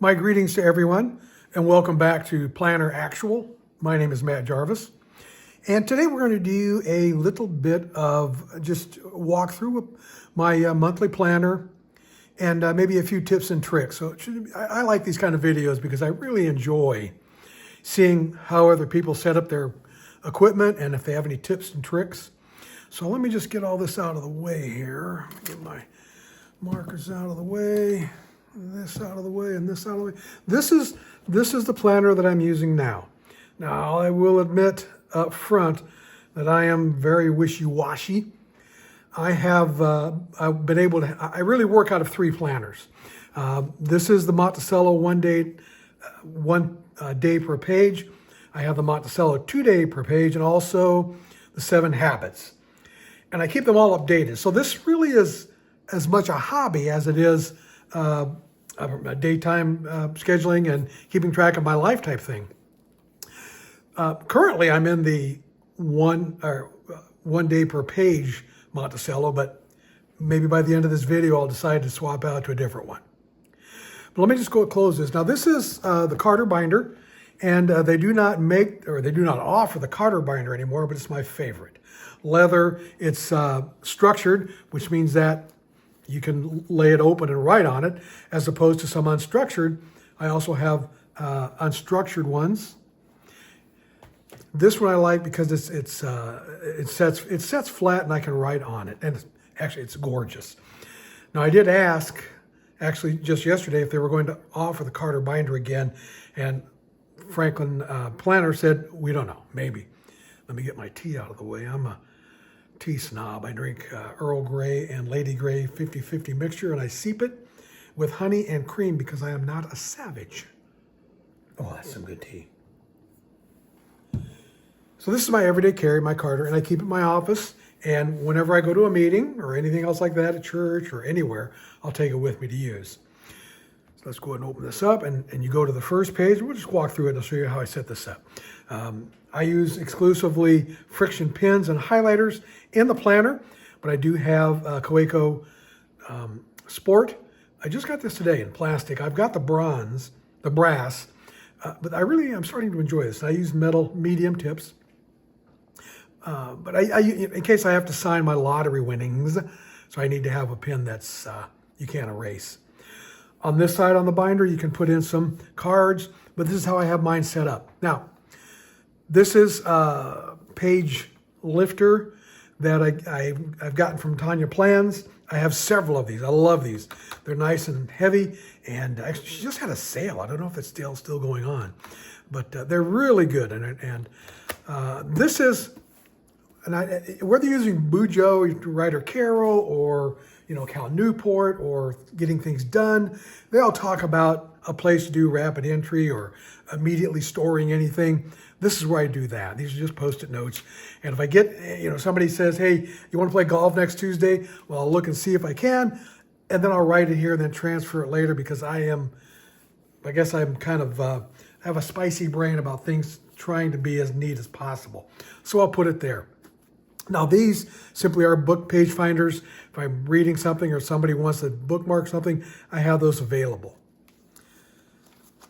My greetings to everyone and welcome back to Planner Actual. My name is Matt Jarvis. And today we're going to do a little bit of just walk through my monthly planner and maybe a few tips and tricks. So I like these kind of videos because I really enjoy seeing how other people set up their equipment and if they have any tips and tricks. So let me just get all this out of the way here. Get my markers out of the way, this out of the way, and this out of the way. This is the planner that I'm using now. Now, I will admit up front that I am very wishy-washy. I've been able to, I really work out of three planners. This is the Monticello one day per page. I have the Monticello 2 day per page and also the 7 habits. And I keep them all updated. So this really is as much a hobby as it is a daytime scheduling and keeping track of my life type thing. Currently, I'm in the one day per page Monticello, but maybe by the end of this video, I'll decide to swap out to a different one. But let me just go close this. Now, this is the Carter binder, and they do not offer the Carter binder anymore, but it's my favorite. Leather, it's structured, which means that you can lay it open and write on it, as opposed to some unstructured. I also have unstructured ones. This one I like because it sets flat and I can write on it, and it's gorgeous. Now I did ask, actually just yesterday, if they were going to offer the Carter binder again, and Franklin Planner said, we don't know, maybe. Let me get my tea out of the way. I'm a tea snob. I drink Earl Grey and Lady Grey 50-50 mixture, and I seep it with honey and cream because I am not a savage. Oh, that's some good tea. So this is my everyday carry, my Carter, and I keep it in my office. And whenever I go to a meeting or anything else like that at church or anywhere, I'll take it with me to use. So let's go ahead and open this up, and you go to the first page. We'll just walk through it and I'll show you how I set this up. I use exclusively friction pins and highlighters in the planner, but I do have Kaweco Sport. I just got this today in plastic. I've got the brass, but I'm starting to enjoy this. I use metal medium tips, but in case I have to sign my lottery winnings, so I need to have a pin that's you can't erase. On this side on the binder, you can put in some cards, but this is how I have mine set up. Now, this is a page lifter that I've gotten from TonyaPlans. I have several of these. I love these. They're nice and heavy, and actually, she just had a sale. I don't know if it's still going on, but they're really good. And this is, whether you're using Bujo, Ryder Carroll, or Cal Newport, or getting things done, they all talk about a place to do rapid entry or immediately storing anything. This is where I do that. These are just Post-it notes. And if I get, somebody says, hey, you want to play golf next Tuesday? Well, I'll look and see if I can. And then I'll write it here and then transfer it later because I'm kind of, have a spicy brain about things trying to be as neat as possible. So I'll put it there. Now, these simply are book page finders. If I'm reading something or somebody wants to bookmark something, I have those available.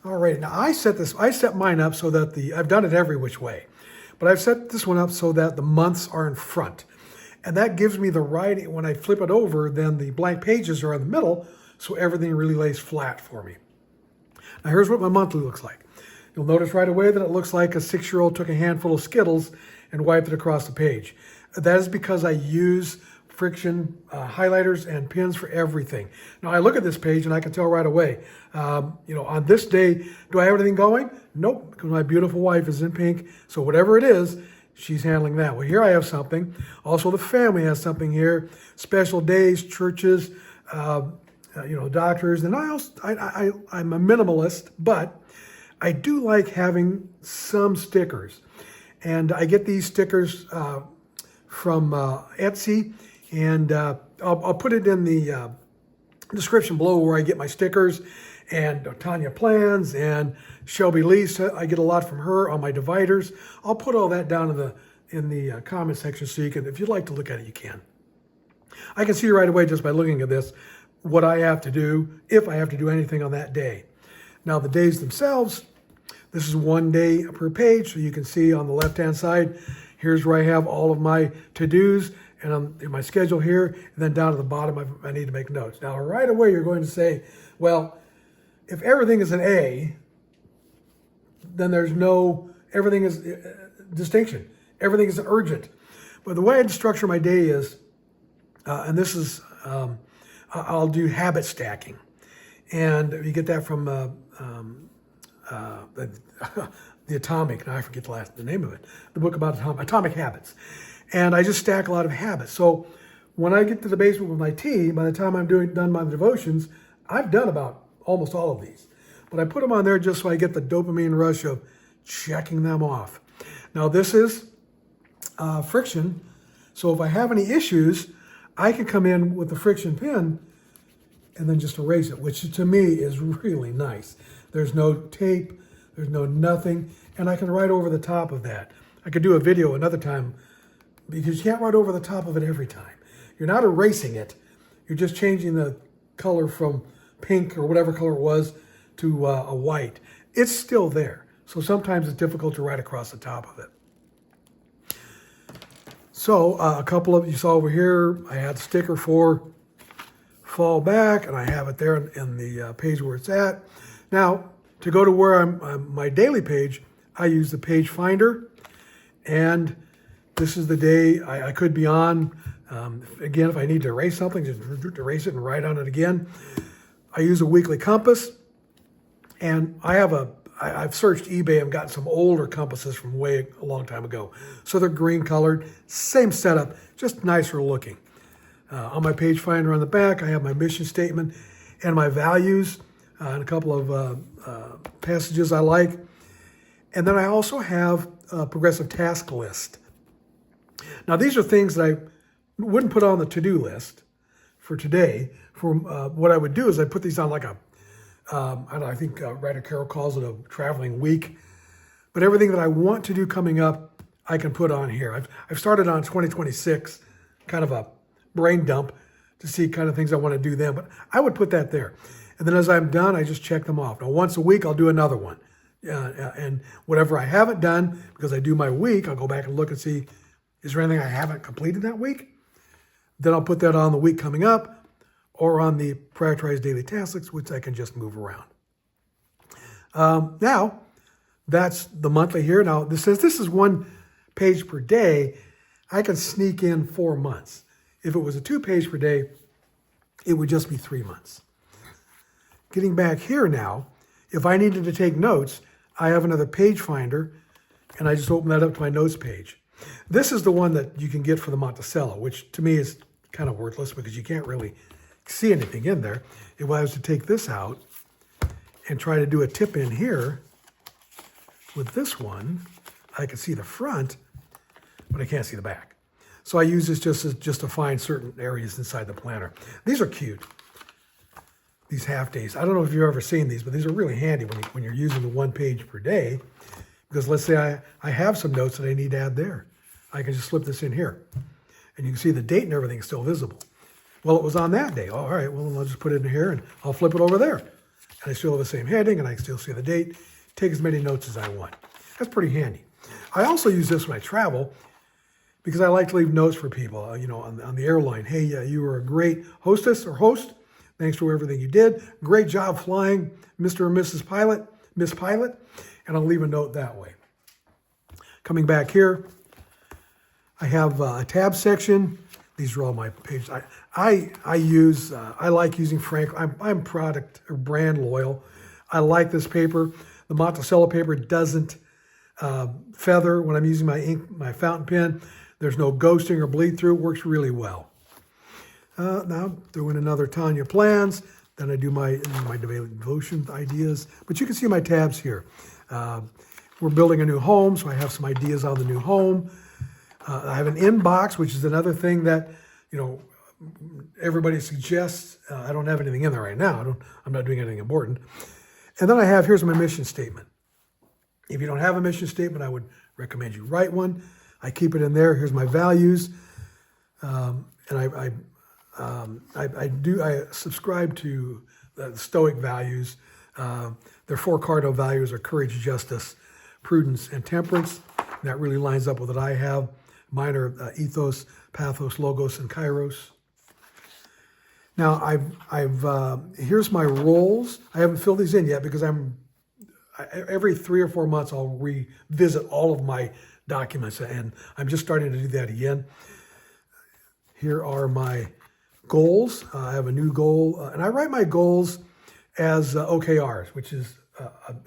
All right, now I set mine up so that I've done it every which way, but I've set this one up so that the months are in front. And that gives me the right, when I flip it over, then the blank pages are in the middle, so everything really lays flat for me. Now here's what my monthly looks like. You'll notice right away that it looks like a 6-year-old took a handful of Skittles and wiped it across the page. That is because I use friction highlighters and pins for everything. Now I look at this page and I can tell right away, on this day, do I have anything going? Nope, because my beautiful wife is in pink. So whatever it is, she's handling that. Well, here I have something. Also, the family has something here. Special days, churches, doctors. And I'm a minimalist, but I do like having some stickers. And I get these stickers from Etsy. And I'll put it in the description below where I get my stickers, and TonyaPlans and ShelbieLeeCo. I get a lot from her on my dividers. I'll put all that down in the comment section so you can, if you'd like to look at it, you can. I can see right away just by looking at this what I have to do, if I have to do anything on that day. Now the days themselves, this is 1 day per page. So you can see on the left-hand side, here's where I have all of my to-dos and in my schedule here. And then down at the bottom, I need to make notes. Now right away, you're going to say, well, if everything is an A, then there's no, everything is distinction. Everything is urgent. But the way I structure my day is, and this is, I'll do habit stacking. And you get that from the Atomic, now I forget the name of it, the book about atomic habits. And I just stack a lot of habits. So when I get to the basement with my tea, by the time I'm done my devotions, I've done about almost all of these. But I put them on there just so I get the dopamine rush of checking them off. Now this is friction. So if I have any issues, I can come in with the friction pen and then just erase it, which to me is really nice. There's no tape, there's no nothing, and I can write over the top of that. I could do a video another time because you can't write over the top of it every time. You're not erasing it, you're just changing the color from pink or whatever color it was to a white. It's still there, so sometimes it's difficult to write across the top of it. So a couple of, you saw over here, I had sticker for fall back, and I have it there in the page where it's at. Now, to go to where I'm my daily page, I use the page finder, and this is the day I could be on. Again, if I need to erase something, just erase it and write on it again. I use a weekly compass, and I've searched eBay and gotten some older compasses from way a long time ago. So they're green colored, same setup, just nicer looking. On my page finder on the back, I have my mission statement and my values and a couple of passages I like. And then I also have a progressive task list. Now these are things that I wouldn't put on the to-do list for today. For what I would do is I put these on like a, I think writer Carol calls it a traveling week. But everything that I want to do coming up, I can put on here. I've started on 2026, kind of a brain dump to see kind of things I want to do then, but I would put that there. And then as I'm done, I just check them off. Now once a week, I'll do another one. And whatever I haven't done, because I do my week, I'll go back and look and see, is there anything I haven't completed that week? Then I'll put that on the week coming up or on the prioritized daily tasks, which I can just move around. Now, that's the monthly here. Now, this says this is 1 page per day. I can sneak in 4 months. If it was a 2 page per day, it would just be 3 months. Getting back here now, if I needed to take notes, I have another page finder, and I just open that up to my notes page. This is the one that you can get for the Monticello, which to me is kind of worthless because you can't really see anything in there. If I was to take this out and try to do a tip in here with this one, I can see the front, but I can't see the back. So I use this just to find certain areas inside the planner. These are cute, these half days. I don't know if you've ever seen these, but these are really handy when you're using the 1 page per day, because let's say I have some notes that I need to add there. I can just slip this in here, and you can see the date and everything is still visible. Well, it was on that day. Oh, all right, well, I'll just put it in here, and I'll flip it over there. And I still have the same heading, and I can still see the date, take as many notes as I want. That's pretty handy. I also use this when I travel, because I like to leave notes for people, on the airline. Hey, you were a great hostess or host. Thanks for everything you did. Great job flying, Mr. or Mrs. Pilot, Miss Pilot. And I'll leave a note that way. Coming back here, I have a tab section. These are all my pages. I like using Frank. I'm product or brand loyal. I like this paper. The Monticello paper doesn't feather when I'm using my ink, my fountain pen. There's no ghosting or bleed through. It works really well. Now doing another TonyaPlans. Then I do my daily devotion ideas. But you can see my tabs here. We're building a new home, so I have some ideas on the new home. I have an inbox, which is another thing that everybody suggests. I don't have anything in there right now. I'm not doing anything important. And then here's my mission statement. If you don't have a mission statement, I would recommend you write one. I keep it in there. Here's my values, and I subscribe to the Stoic values. Their 4 cardinal values are courage, justice, prudence, and temperance. And that really lines up with what I have. Mine are ethos, pathos, logos, and kairos. Now, here's my roles. I haven't filled these in yet because every 3 or 4 months I'll revisit all of my documents, and I'm just starting to do that again. Here are my goals. I have a new goal, and I write my goals as OKRs, which is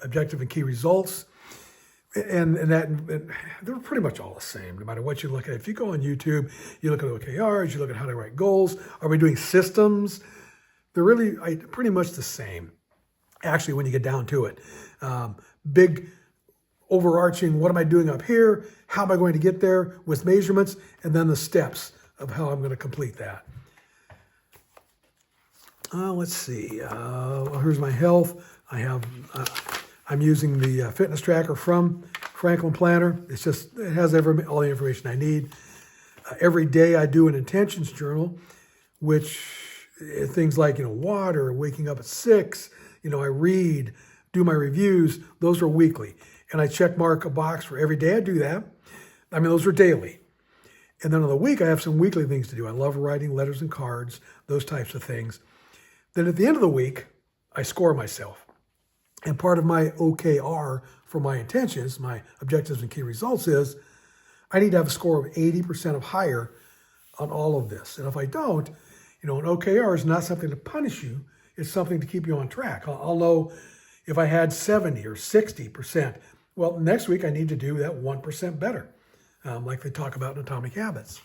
objective and key results. And they're pretty much all the same, no matter what you look at. If you go on YouTube, you look at OKRs, you look at how to write goals. Are we doing systems? They're really pretty much the same, actually, when you get down to it. Big overarching, what am I doing up here? How am I going to get there with measurements? And then the steps of how I'm going to complete that. Let's see. Here's my health. I'm using the fitness tracker from Franklin Planner. It has all the information I need. Every day I do an intentions journal, which things like water, waking up at 6. I read, do my reviews. Those are weekly, and I check mark a box for every day I do that. Those are daily. And then on the week, I have some weekly things to do. I love writing letters and cards, those types of things. Then at the end of the week, I score myself. And part of my OKR for my intentions, my objectives and key results is I need to have a score of 80% or higher on all of this. And if I don't, an OKR is not something to punish you. It's something to keep you on track. I'll know if I had 70 or 60%. Well, next week I need to do that 1% better, like they talk about in Atomic Habits.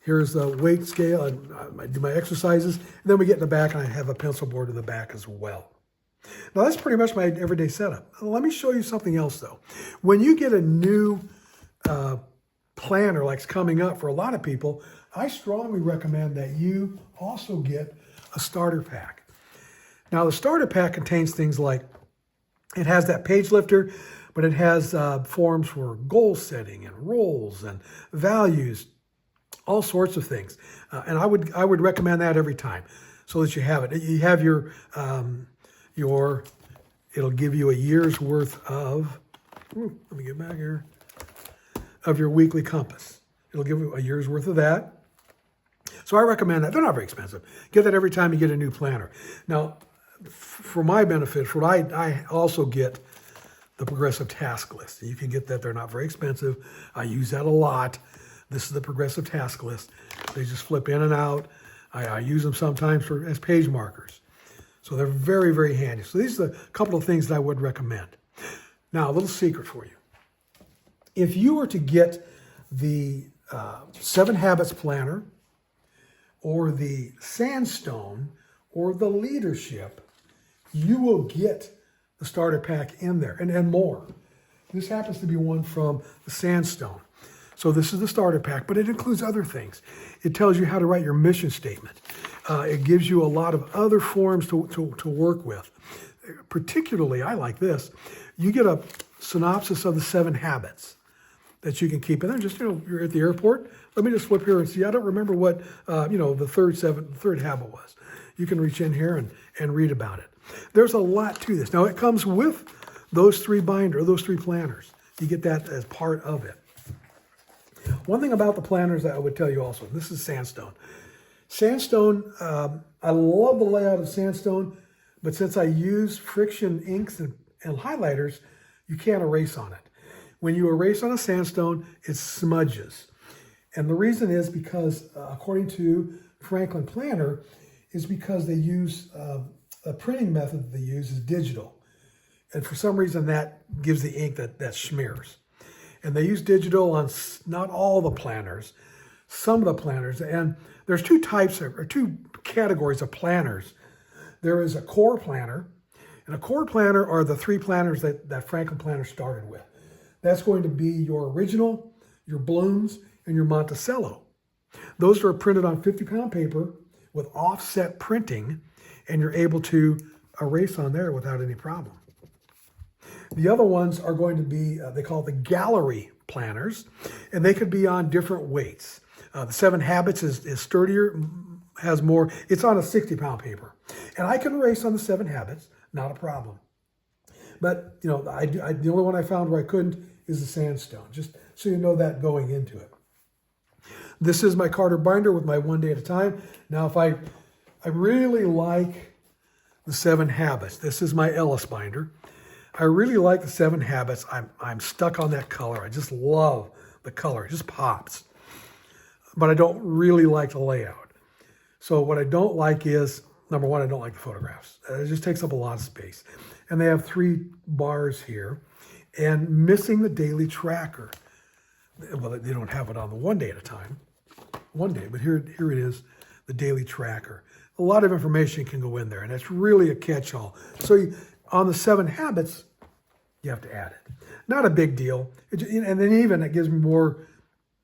Here's the weight scale, and I do my exercises. And then we get in the back, and I have a pencil board in the back as well. Now, that's pretty much my everyday setup. Let me show you something else, though. When you get a new planner like's coming up for a lot of people, I strongly recommend that you also get a starter pack. Now, the starter pack contains things like, it has that page lifter, but it has forms for goal setting and roles and values, all sorts of things. And I would recommend that every time so that you have it. You have it'll give you a year's worth of, let me get back here, of your weekly compass. It'll give you a year's worth of that. So I recommend that. They're not very expensive. Get that every time you get a new planner. Now, for my benefit, I also get the progressive task list. You can get that. They're not very expensive. I use that a lot. This is the progressive task list. They just flip in and out. I use them sometimes as page markers. So they're very, very handy. So these are a couple of things that I would recommend. Now, a little secret for you. If you were to get the 7 Habits Planner or the Sandstone or the Leadership, you will get the starter pack in there and more. This happens to be one from the Sandstone. So this is the starter pack, but it includes other things. It tells you how to write your mission statement. It gives you a lot of other forms to work with. Particularly, I like this. You get a synopsis of the 7 habits that you can keep. And then just, you're at the airport. Let me just flip here and see. I don't remember what, the third habit was. You can reach in here and read about it. There's a lot to this. Now, it comes with those 3 planners. You get that as part of it. One thing about the planners that I would tell you also, this is Sandstone. Sandstone, I love the layout of Sandstone, but since I use friction inks and highlighters, you can't erase on it. When you erase on a Sandstone, it smudges. And the reason is because, according to Franklin Planner, is because they use, a printing method that they use is digital. And for some reason, that gives the ink that smears. And they use digital on not all the planners, some of the planners. And there's 2 categories of planners. There is a core planner, and a core planner are the 3 planners that Franklin Planner started with. That's going to be your original, your Blooms, and your Monticello. Those are printed on 50-pound paper with offset printing, and you're able to erase on there without any problem. The other ones are going to be, they call it the gallery planners, and they could be on different weights. The 7 Habits is sturdier has more. It's on a 60-pound paper. And I can erase on the 7 habits, not a problem. But, you know, the only one I found where I couldn't is the sandstone, just so you know that going into it. This is my Carter binder with my 1 day at a time. Now, if I really like the 7 habits. This is my Ellis binder. I really like the 7 habits. I'm stuck on that color. I just love the color. It just pops. But I don't really like the layout. So what I don't like is, number one, I don't like the photographs. It just takes up a lot of space. And they have 3 bars here. And missing the daily tracker. Well, they don't have it on the 1 day at a time. 1 day, but here it is, the daily tracker. A lot of information can go in there, and it's really a catch-all. So on the 7 habits, you have to add it. Not a big deal. And then even it gives me more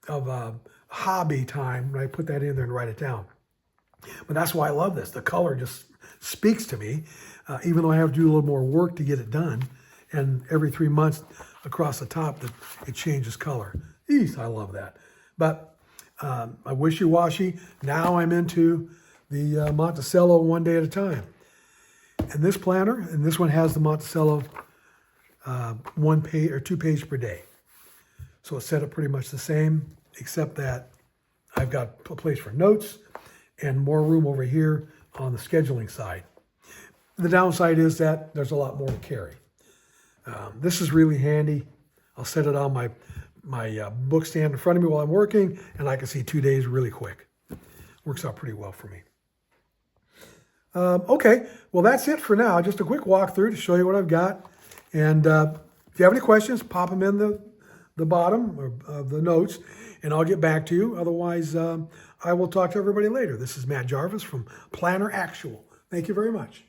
of a hobby time when I put that in there and write it down. But that's why I love this. The color just speaks to me, even though I have to do a little more work to get it done. And every 3 months across the top, it changes color. Eesh, I love that. But I wishy-washy. Now I'm into the Monticello 1 day at a time. And this planner, and this one has the Monticello 1 page or 2 page per day. So it's set up pretty much the same, except that I've got a place for notes and more room over here on the scheduling side. The downside is that there's a lot more to carry. This is really handy. I'll set it on my book stand in front of me while I'm working, and I can see 2 days really quick. Works out pretty well for me. Okay, well, that's it for now. Just a quick walkthrough to show you what I've got. And if you have any questions, pop them in the bottom of the notes, and I'll get back to you. Otherwise, I will talk to everybody later. This is Matt Jarvis from Planner Actual. Thank you very much.